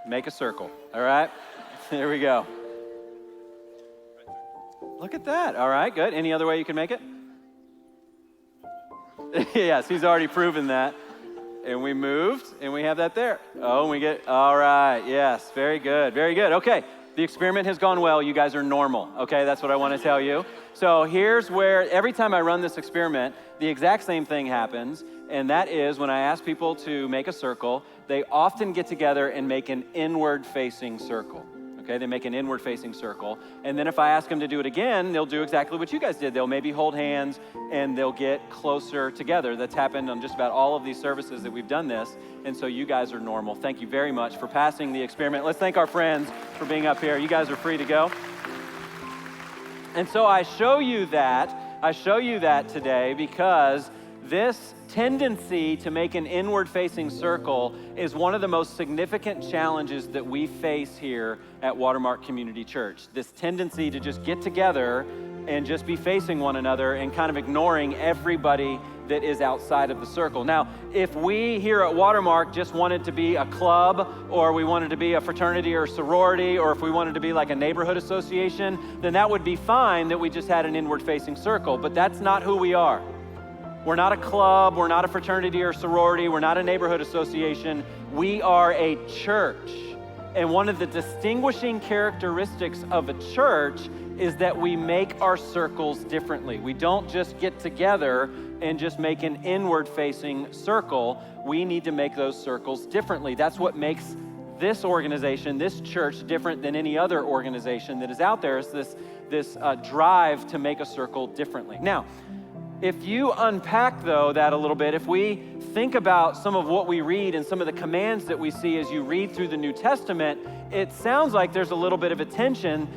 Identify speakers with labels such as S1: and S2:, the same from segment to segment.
S1: make a circle, all right? There we go. Look at that. All right, good. Any other way you can make it? Yes, he's already proven that. And we moved, and we have that there. Oh, and we get, all right, yes, very good, very good. Okay, the experiment has gone well. You guys are normal, okay? That's what I want to tell you. So here's where, every time I run this experiment, the exact same thing happens, and that is when I ask people to make a circle, they often get together and make an inward-facing circle. Okay, they make an inward-facing circle. And then if I ask them to do it again, they'll do exactly what you guys did. They'll maybe hold hands and they'll get closer together. That's happened on just about all of these services that we've done this. And so you guys are normal. Thank you very much for passing the experiment. Let's thank our friends for being up here. You guys are free to go. And so I show you that today because this tendency to make an inward-facing circle is one of the most significant challenges that we face here at Watermark Community Church. This tendency to just get together and just be facing one another and kind of ignoring everybody that is outside of the circle. Now, if we here at Watermark just wanted to be a club, or we wanted to be a fraternity or sorority, or if we wanted to be like a neighborhood association, then that would be fine that we just had an inward-facing circle, but that's not who we are. We're not a club, we're not a fraternity or sorority, we're not a neighborhood association. We are a church. And one of the distinguishing characteristics of a church is that we make our circles differently. We don't just get together and just make an inward-facing circle. We need to make those circles differently. That's what makes this organization, this church, different than any other organization that is out there, is this drive to make a circle differently. Now, if you unpack, though, that a little bit, if we think about some of what we read and some of the commands that we see as you read through the New Testament, it sounds like there's a little bit of a tension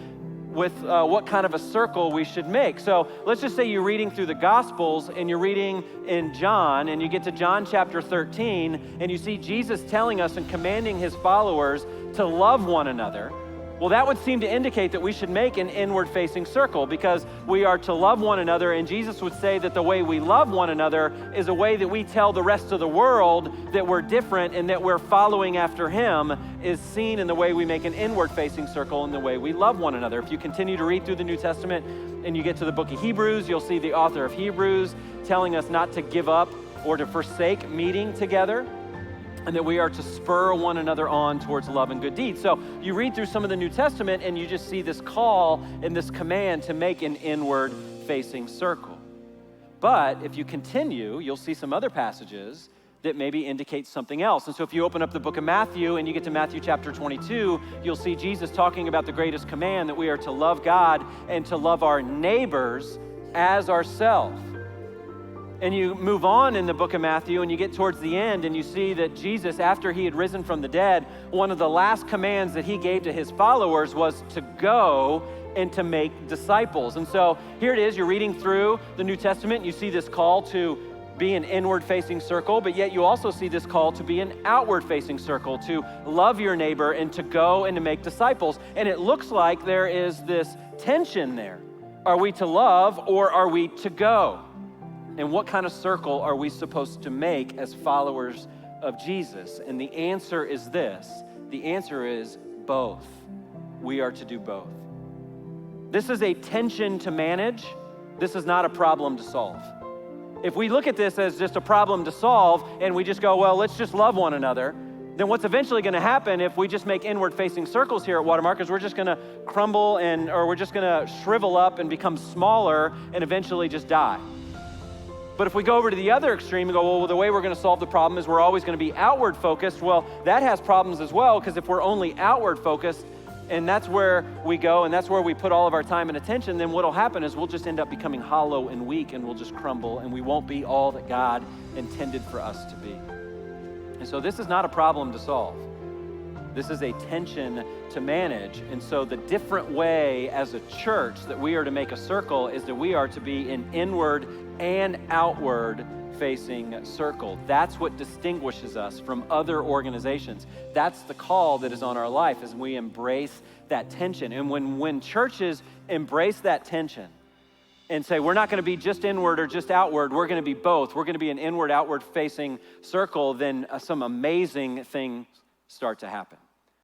S1: with what kind of a circle we should make. So let's just say you're reading through the Gospels and you're reading in John, and you get to John chapter 13, and you see Jesus telling us and commanding his followers to love one another. Well, that would seem to indicate that we should make an inward-facing circle because we are to love one another, and Jesus would say that the way we love one another is a way that we tell the rest of the world that we're different and that we're following after him is seen in the way we make an inward-facing circle and the way we love one another. If you continue to read through the New Testament and you get to the book of Hebrews, you'll see the author of Hebrews telling us not to give up or to forsake meeting together, and that we are to spur one another on towards love and good deeds. So you read through some of the New Testament and you just see this call and this command to make an inward-facing circle. But if you continue, you'll see some other passages that maybe indicate something else. And so if you open up the book of Matthew and you get to Matthew chapter 22, you'll see Jesus talking about the greatest command, that we are to love God and to love our neighbors as ourselves. And you move on in the book of Matthew and you get towards the end and you see that Jesus, after he had risen from the dead, one of the last commands that he gave to his followers was to go and to make disciples. And so here it is, you're reading through the New Testament, you see this call to be an inward-facing circle, but yet you also see this call to be an outward-facing circle, to love your neighbor and to go and to make disciples. And it looks like there is this tension there. Are we to love or are we to go? And what kind of circle are we supposed to make as followers of Jesus? And the answer is this. The answer is both. We are to do both. This is a tension to manage. This is not a problem to solve. If we look at this as just a problem to solve and we just go, well, let's just love one another, then what's eventually going to happen if we just make inward-facing circles here at Watermark is we're just going to crumble or we're just going to shrivel up and become smaller and eventually just die. But if we go over to the other extreme and go, well, the way we're going to solve the problem is we're always going to be outward focused, well, that has problems as well, because if we're only outward focused and that's where we go and that's where we put all of our time and attention, then what'll happen is we'll just end up becoming hollow and weak and we'll just crumble and we won't be all that God intended for us to be. And so this is not a problem to solve. This is a tension to manage. And so the different way as a church that we are to make a circle is that we are to be an inward and outward facing circle. That's what distinguishes us from other organizations. That's the call that is on our life, as we embrace that tension. And when churches embrace that tension and say, we're not going to be just inward or just outward, we're going to be both. We're going to be an inward, outward facing circle, then some amazing things start to happen.